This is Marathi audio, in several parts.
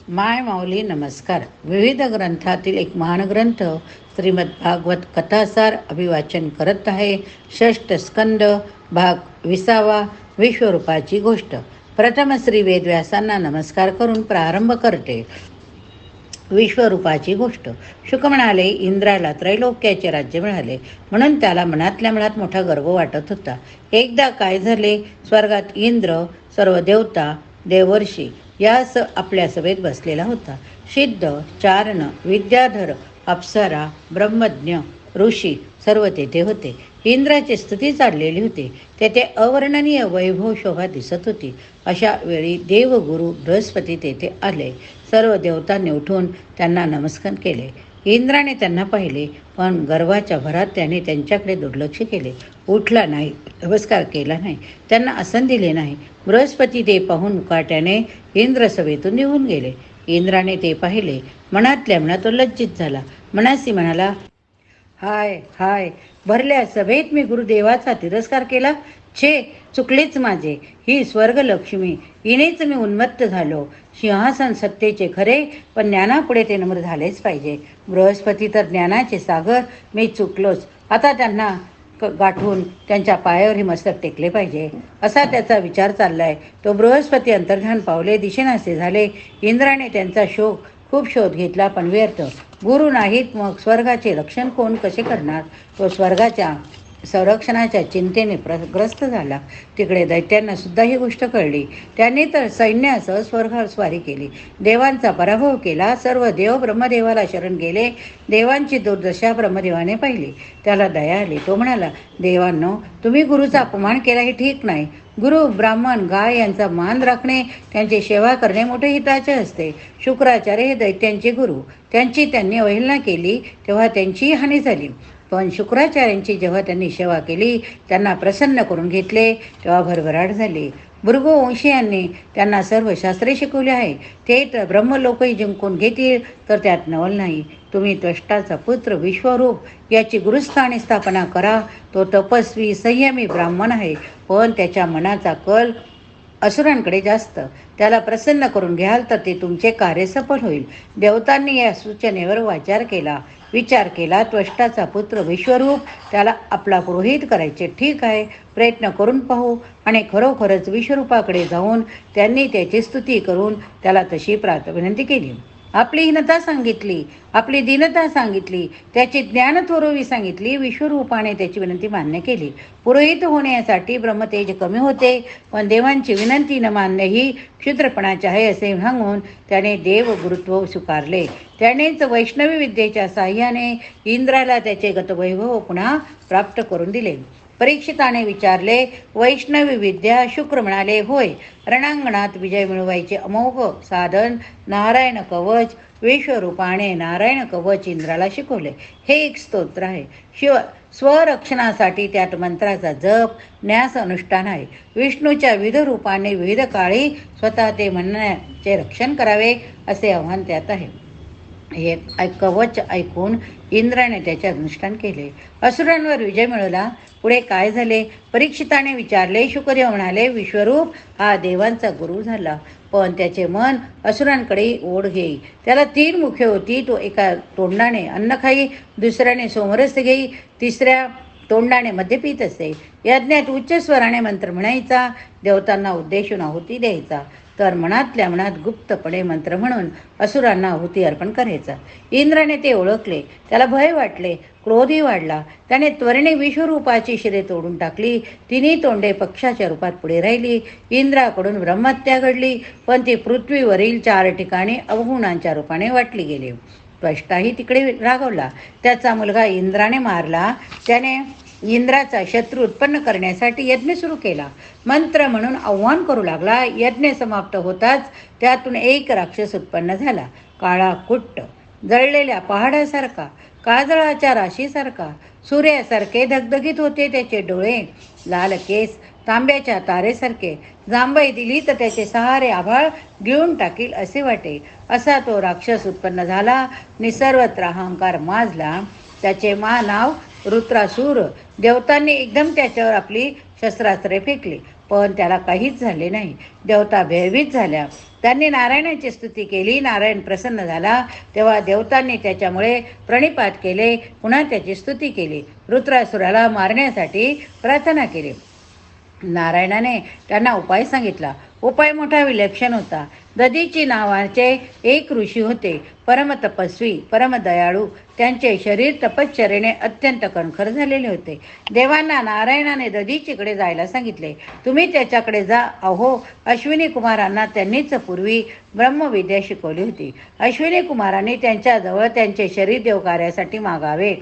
माय माऊली नमस्कार. विविध ग्रंथातील एक महान ग्रंथ श्रीमद भागवत कथासार अभिवाचन करत आहे. षष्ठ स्कंद भाग 20. विश्वरूपाची गोष्ट. प्रथम श्री वेदव्यासांना नमस्कार करून प्रारंभ करते. विश्वरूपाची गोष्ट. शुक म्हणाले, इंद्राला त्रैलोक्याचे राज्य मिळाले म्हणून त्याला मनातल्या मनात मोठा गर्व वाटत होता. एकदा काय झाले, स्वर्गात इंद्र, सर्व देवता, देवर्षी यास आपल्या सभेत बसलेला होता. सिद्ध, चारण, विद्याधर, अप्सरा, ब्रह्मज्ञ, ऋषी सर्व तेथे होते. इंद्राची स्तुती चाललेली होती. तेथे अवर्णनीय वैभव शोभा दिसत होती. अशा वेळी देवगुरु बृहस्पती तेथे आले. सर्व देवतांनी उठून त्यांना नमस्कार केले. इंद्राने त्यांना पाहिले, पण गर्वाच्या भरात त्याने त्यांच्याकडे दुर्लक्ष केले. उठला नाही, नमस्कार केला नाही, त्यांना आसन दिले नाही. बृहस्पती ते पाहून मुकाट्याने इंद्रसभेतून निघून गेले. इंद्राने ते पाहिले. मनातल्या मनात तो लज्जित झाला. मनासी म्हणाला, हाय हाय, भरल्या सभेत मी गुरुदेवाचा तिरस्कार केला. छे, चुकलेच माझे. ही स्वर्गलक्ष्मी, हिनेच मी उन्मत्त झालो. सिंहासन सत्तेचे खरे, पण ज्ञानापुढे ते नम्र झालेच पाहिजे. बृहस्पती तर ज्ञानाचे सागर, मी चुकलोच. आता त्यांना गाठून त्यांच्या पायावर हे मस्तक टेकले पाहिजे, असा त्याचा विचार चाललाय. तो बृहस्पती अंतर्धान पावले, दिशेनासे झाले. इंद्राने त्यांचा खूप शोध घेतला, पण व्यर्थ. गुरु नाहीत, मग स्वर्गाचे रक्षण कोण कसे करणार? तो स्वर्गाच्या संरक्षणाच्या चिंतेने ग्रस्त झाला. तिकडे दैत्यांना सुद्धा ही गोष्ट कळली. त्यांनी तर सैन्यासह स्वर्गावर स्वारी केली, देवांचा पराभव केला. सर्व देव ब्रह्मदेवाला शरण गेले. देवांची दुर्दशा ब्रह्मदेवाने पाहिली. त्याला दया आली. तो म्हणाला, देवांनो, तुम्ही गुरुचा अपमान केला हे ठीक नाही. गुरु, ब्राह्मण, गाय यांचा मान राखणे, त्यांची सेवा करणे मोठे हिताचे असते. शुक्राचार्य हे दैत्यांचे गुरु, त्यांची त्यांनी अवहेलना केली तेव्हा त्यांचीही हानी झाली. पण शुक्राचार्यांची जेव्हा त्यांनी सेवा केली, त्यांना प्रसन्न करून घेतले, तेव्हा भरभराट झाली. भृगुवंशीयांनी त्यांना सर्व शास्त्रे शिकवली आहे. ते तर ब्रह्मलोकही जिंकून घेतील, तर त्यात नवल नाही. तुम्ही त्वष्टाचा पुत्र विश्वरूप याची गुरुस्थानी स्थापना करा. तो तपस्वी संयमी ब्राह्मण आहे, पण त्याच्या मनाचा कल असुरांकडे जास्त. त्याला प्रसन्न करून घ्याल तर ते तुमचे कार्य सफल होईल. देवतांनी या सूचनेवर विचार केला. त्वष्टाचा पुत्र विश्वरूप, त्याला आपला पुरोहित करायचे. ठीक आहे, प्रयत्न करून पाहू. आणि खरोखरच विश्वरूपाकडे जाऊन त्यांनी त्याची स्तुती करून त्याला तशी विनंती केली. आपली हीनता सांगितली, आपली दीनता सांगितली, त्याची ज्ञानथोरवी सांगितली. विश्वरूपाने त्याची विनंती मान्य केली. पुरोहित होण्यासाठी ब्रह्मतेज कमी होते, पण देवांची विनंती न मान्य ही क्षुद्रपणाचे आहे असे सांगून त्याने देवगुरुत्व स्वीकारले. त्यानेच वैष्णवी विद्येच्या साह्याने इंद्राला त्याचे गतवैभव पुन्हा प्राप्त करून दिले. परीक्षिताने विचारले, वैष्णवी विद्या? शुक्र म्हणाले, होय. रणांगणात विजय मिळवायचे अमोघ साधन नारायण कवच. विश्वरूपाने नारायण कवच इंद्राला शिकवले. हे एक स्तोत्र आहे. स्वरक्षणासाठी त्यात मंत्राचा जप, न्यास अनुष्ठान आहे. विष्णूच्या विविध रूपाने विविध काळी स्वतः ते म्हणण्याचे रक्षण करावे असे आव्हान त्यात आहे. हे कवच ऐकून इंद्राने त्याचे अनुष्ठान केले. असुरांवर विजय मिळवला. पुढे काय झाले? परीक्षिताने विचारले. शुकदेव म्हणाले, विश्वरूप हा देवांचा गुरु झाला, पण त्याचे मन असुरांकडे ओढ घेई. त्याला 3 मुखे होती. तो एका तोंडाने अन्न खाई, दुसऱ्याने सोमरस घेई, तिसऱ्या तोंडाने मद्य पित असे. यज्ञात उच्च स्वराने मंत्र म्हणायचा, देवतांना उद्देशून आहुती द्यायचा, तर मनातल्या मनात गुप्तपणे मंत्र म्हणून असुरांना आहुती अर्पण करायचा. इंद्राने ते ओळखले. त्याला भय वाटले, क्रोधही वाढला. त्याने त्वरेने विश्वरूपाची शिरे तोडून टाकली. 3 तोंडे पक्षाच्या रूपात पुढे राहिली. इंद्राकडून ब्रह्महत्या घडली, पण ती पृथ्वीवरील 4 ठिकाणी अवगुणांच्या रूपाने वाटली गेली. त्वष्टाही तिकडे रागवला. त्याचा मुलगा इंद्राने मारला. त्याने इंद्राचा शत्रू उत्पन्न करण्यासाठी यज्ञ सुरू केला. मंत्र म्हणून आव्हान करू लागला. यज्ञ समाप्त होताच त्यातून एक राक्षस उत्पन्न झाला. काळा कुट्ट, जळलेल्या पहाडासारखा, काजळाच्या राशीसारखा, सूर्यासारखे धगधगीत होते त्याचे डोळे. लाल केस, तांब्याच्या तारेसारखे. जांभई दिली तर त्याचे सहारे आभाळ गिळून टाकील असे वाटे, असा तो राक्षस उत्पन्न झाला. सर्वत्र अहंकार माजला. त्याचे नाव रुद्रासूर. देवतांनी एकदम त्याच्यावर आपली शस्त्रास्त्रे फेकली, पण त्याला काहीच झाले नाही. देवता भयभीत झाल्या. त्यांनी नारायणाची स्तुती केली. नारायण प्रसन्न झाला. तेव्हा देवतांनी त्याच्यामुळे प्रणिपात केले. पुन्हा त्याची स्तुती केली. रुद्रासुराला मारण्यासाठी प्रार्थना केली. नारायणाने त्यांना उपाय सांगितला. उपाय मोठा विलक्षण होता. दधीची नावाचे एक ऋषी होते. परमतपस्वी, परमदयाळू. त्यांचे शरीर तपश्चर्येने अत्यंत कणखर झालेले होते. देवांना नारायणाने दधीचीकडे जायला सांगितले. तुम्ही त्याच्याकडे जा. अहो, अश्विनी कुमारांना त्यांनीच पूर्वी ब्रह्मविद्या शिकवली होती. अश्विनी कुमारांनी त्यांच्याजवळ त्यांचे शरीर देवकार्यासाठी मागावे.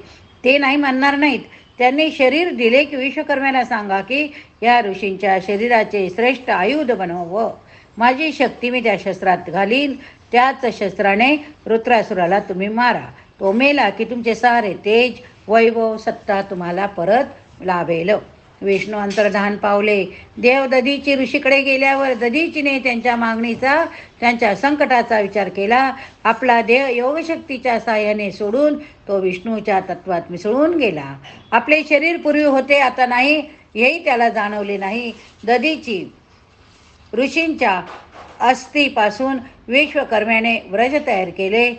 ते नाही म्हणणार नाहीत. त्यांनी शरीर दिले की विश्वकर्म्याला सांगा की या ऋषींच्या शरीराचे श्रेष्ठ आयुध बनवावं. माझी शक्ती मी त्या शस्त्रात घालीन. त्याच शस्त्राने रुद्रासुराला तुम्ही मारा. तो मेला की तुमचे सारे तेज, वैभव, सत्ता तुम्हाला परत लाभेल. विष्णू अंतर्धान पावले. देव दधीची ऋषीकडे गेल्यावर दधीचीने त्यांच्या मागणीचा, त्यांच्या संकटाचा विचार केला. आपला देह योगशक्तीच्या साहाय्याने सोडून तो विष्णूच्या तत्वात मिसळून गेला. आपले शरीर पूर्वी होते, आता नाही, हेही त्याला जाणवले नाही. दधीची ऋषींच्या अस्थिपासून विश्वकर्म्याने व्रज तयार केले.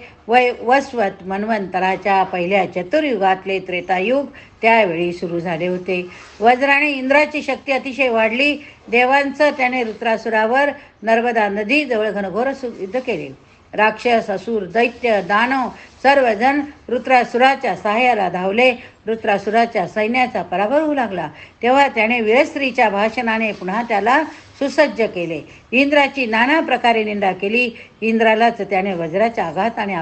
वस्वत मन्वंतराच्या पहिल्या चतुर्युगातले त्रेतायुग त्यावेळी सुरू झाले होते. वज्राने इंद्राची शक्ती अतिशय वाढली. देवांचं त्याने रुद्रासुरावर नर्मदा नदीजवळ घनघोर युद्ध केले. राक्षस, असुर, दैत्य, दानव सर्वजण रुद्रासुराच्या सहाय्याला धावले. रुद्रासुराच्या सैन्याचा पराभव होऊ लागला. तेव्हा त्याने वीरस्त्रीच्या भाषणाने पुन्हा त्याला सुसज्ज केले. इंद्राची नाना प्रकारे निंदा केली. इंद्रालाच त्याने वज्राच्या आघाताने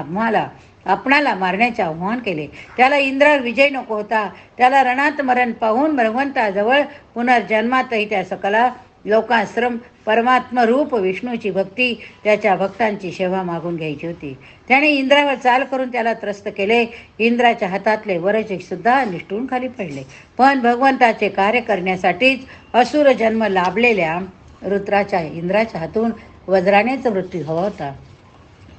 आपणाला मारण्याचे आव्हान केले. त्याला इंद्रावर विजय नको होता. त्याला रणात मरण पाहून भगवंताजवळ पुनर्जन्मातही त्या सकला लोकाश्रम परमात्मरूप विष्णूची भक्ती, त्याच्या भक्तांची सेवा मागून घ्यायची होती. त्याने इंद्रावर चाल करून त्याला त्रस्त केले. इंद्राच्या हातातले वरचे सुद्धा निष्ठून खाली पडले. पण भगवंताचे कार्य करण्यासाठीच असुर जन्म लाभलेल्या रुद्राच्या इंद्राच्या हातून वज्रानेच मृत्यू हवा होता.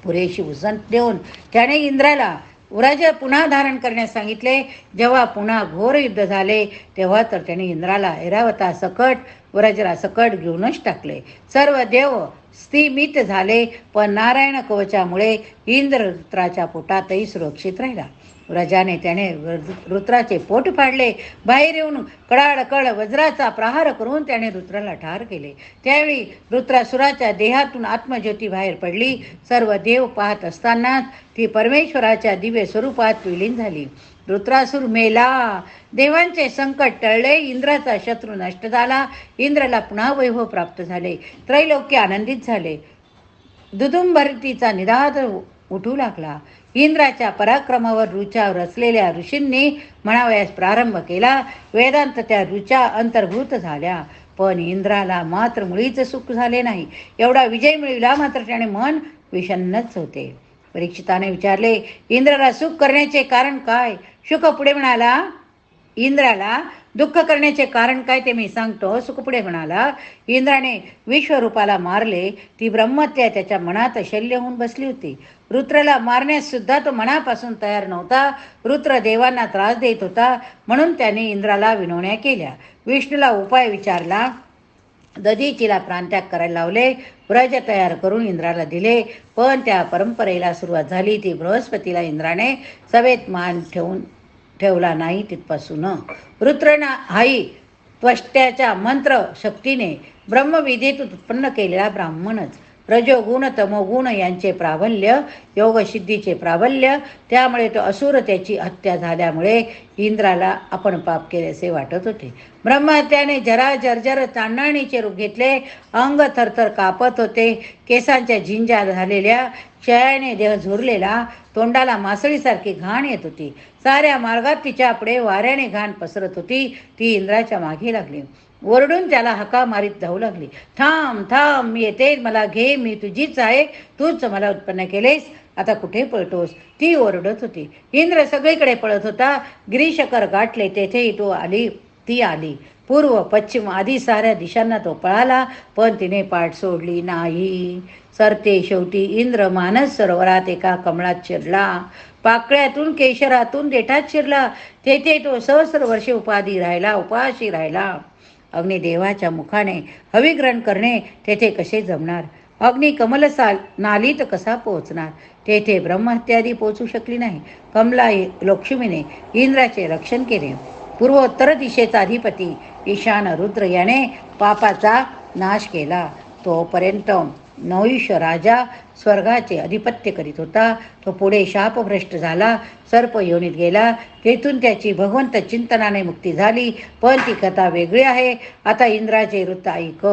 पुरेशी उसंत देऊन त्याने इंद्राला व्रज पुन्हा धारण करण्यास सांगितले. जेव्हा पुन्हा घोर युद्ध झाले तेव्हा तर त्याने इंद्राला ऐरावता सकट व्रजरा सकट घेऊनच टाकले. सर्व देव स्थिमित झाले. पण नारायण कवचामुळे इंद्र रुद्राच्या पोटातही सुरक्षित राहिला. व्रजाने त्याने रुद्राचे पोट फाडले. बाहेर येऊन कडाडकड वज्राचा प्रहार करून त्याने रुद्राला ठार केले. त्यावेळी रुद्रासुराच्या देहातून आत्मज्योती बाहेर पडली. सर्व देव पाहत असतानाच ती परमेश्वराच्या दिव्य स्वरूपात विलीन झाली. रुद्रासूर मेला. देवांचे संकट टळले. इंद्राचा शत्रू नष्ट झाला. इंद्राला पुन्हा वैभव प्राप्त झाले. त्रैलोक्य आनंदित झाले. दुदुंबरीचा निनाद उठू लागला. इंद्राच्या पराक्रमावर ऋचावर असलेल्या ऋषींनी म्हणावयास प्रारंभ केला. वेदांत त्या ऋचा अंतर्भूत झाल्या. पण इंद्राला मात्र मुळीच सुख झाले नाही. एवढा विजय मिळविला मात्र त्याने मन विषण्णच होते. परीक्षिताने विचारले, इंद्राला सुख करण्याचे कारण काय? शुक पुढे म्हणाला, इंद्राला दुःख करण्याचे कारण काय ते मी सांगतो. सुख पुढे म्हणाला, इंद्राने विश्वरूपाला मारले. ती ब्रह्मत्या त्याच्या मनात शल्य होऊन बसली होती. रुद्राला मारण्यास सुद्धा तो मनापासून तयार नव्हता. रुद्र देवांना त्रास देत होता. म्हणून त्याने इंद्राला विनवण्या केल्या. विष्णूला उपाय विचारला. दधीचीला प्राणत्याग करायला लावले. व्रज तयार करून इंद्राला दिले. पण त्या परंपरेला सुरुवात झाली ती बृहस्पतीला इंद्राने सभेत मान ठेवला नाही. तिथपासून रुद्रना हाई त्वष्ट्याच्या मंत्र शक्तीने ब्रह्मविधीत उत्पन्न केलेला ब्राह्मणच. रजोगुण तमोगुण यांचे प्राबल्य, योगसिद्धीचे प्राबल्य, त्यामुळे तो असुर त्याची हत्या झाल्यामुळे इंद्राला आपण पाप केल्याचे वाटत होते. ब्रह्महत्याने जरा जर्जर चांदणीचे रूप घेतले. अंग थरथर कापत होते. केसांच्या झिंजा झालेल्या, क्षयाने देह झुरलेला, तोंडाला मासळीसारखी घाण येत होती. साऱ्या मार्गात तिच्यापुढे वाऱ्याने घाण पसरत होती. ती इंद्राच्या मागे लागली. ओरडून त्याला हाका मारीत धावू लागली. थांब थांब, मी येते, मला घे, मी तुझीच आहे, तूच मला उत्पन्न केलेस, आता कुठे पळतोस? ती ओरडत होती. इंद्र सगळीकडे पळत होता. गिरीशकर गाठले तेथेही ती आली. पूर्व पश्चिम आधी साऱ्या दिशांना तो पळाला. पण तिने पाठ सोडली नाही. सरते शेवटी इंद्र मानस सरोवरात एका कमळात शिरला. पाकळ्यातून केशरातून देठात शिरला. तेथे तो सहस्र वर्षे उपाशी राहिला. अग्निदेवाच्या मुखाने हविग्रहण करणे तेथे कसे जमणार? अग्नी कमलसाल नालीत कसा पोहोचणार? तेथे ब्रह्महत्यादी पोचू शकली नाही. कमला लक्ष्मीने इंद्राचे रक्षण केले. पूर्वोत्तर दिशेचा अधिपती ईशान रुद्र याने पापाचा नाश केला. तोपर्यंत नहुष राजा स्वर्गाचे अधिपत्य करीत होता. तो पुढे शापभ्रष्ट झाला, सर्प योनीत गेला. तेथून त्याची भगवंत चिंतनाने मुक्ती झाली. पण ती कथा वेगळी आहे. आता इंद्राचे वृत्त ऐक.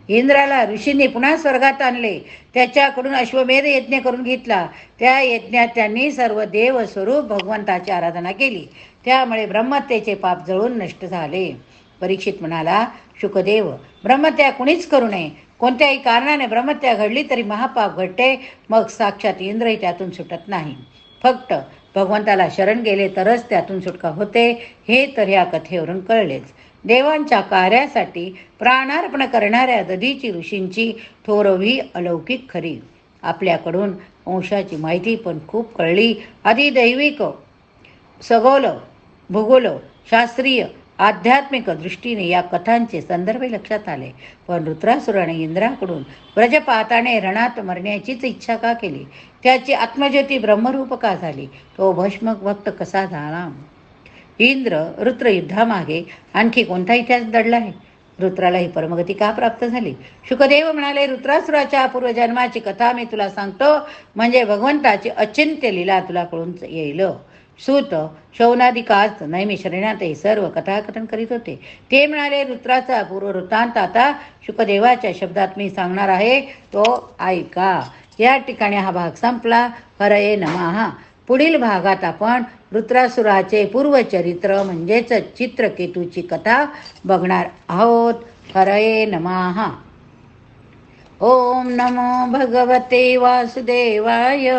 इंद्राला ऋषींनी पुन्हा स्वर्गात आणले. त्याच्याकडून अश्वमेध यज्ञ करून घेतला. त्या यज्ञात त्यांनी सर्व देव स्वरूप भगवंताची आराधना केली. त्यामुळे ब्रह्महत्येचे पाप जळून नष्ट झाले. परीक्षित म्हणाला, शुकदेव, ब्रह्महत्या कुणीच करू नये. कोणत्याही कारणाने ब्रह्महत्या घडली तरी महापाप घडते. मग साक्षात इंद्रही त्यातून सुटत नाही. फक्त भगवंताला शरण गेले तरच त्यातून सुटका होते, हे तर या कथेवरून कळलेच. देवांच्या कार्यासाठी प्राणार्पण करणाऱ्या दधीची ऋषींची थोरवी अलौकिक खरी. आपल्याकडून अंशाची माहिती पण खूप कळली. आधी दैविक, सगोल, भूगोल, शास्त्रीय, आध्यात्मिक दृष्टीने या कथांचे संदर्भ लक्षात आले. पण वृत्रासुराने इंद्राकडून व्रजपाताने रणात मरण्याचीच इच्छा का केली? त्याची आत्मज्योती ब्रह्मरूप का झाली? तो भस्मक भक्त कसा झाला? इंद्र रुद्र युद्धामागे आणखी कोणता इतिहास दडला आहे? रुद्राला ही परमगती का प्राप्त झाली? शुकदेव म्हणाले, रुद्रासुराच्या पूर्वजन्माची कथा मी तुला सांगतो, म्हणजे भगवंताची अचिंत्य लीला तुला कळून येईल. सूत शौनादिकाच नैमिषारण्यात हे सर्व कथाकथन करीत होते. ते म्हणाले, रुद्राचा पूर्ववृत्तांत आता शुकदेवाच्या शब्दात मी सांगणार आहे, तो ऐका. या ठिकाणी हा भाग संपला. हरये नमः. पुढील भागात आपण वृत्रासुराचे पूर्वचरित्र म्हणजेच चित्रकेतूची कथा बघणार आहोत. हरये नमः. ओम नमो भगवते वासुदेवाय.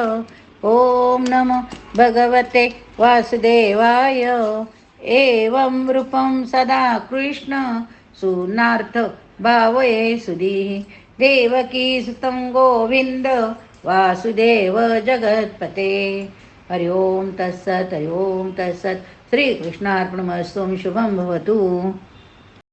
ओम नमो भगवते वासुदेवाय. एवं रूपं सदा कृष्ण सुनार्थ भावये सुधी. देवकी सुतं गोविंद वासुदेव जगत्पते. हरि ओम तत्सत. हरि ओम तत्सत. श्रीकृष्णार्पणमस्तु. शुभं भवतु.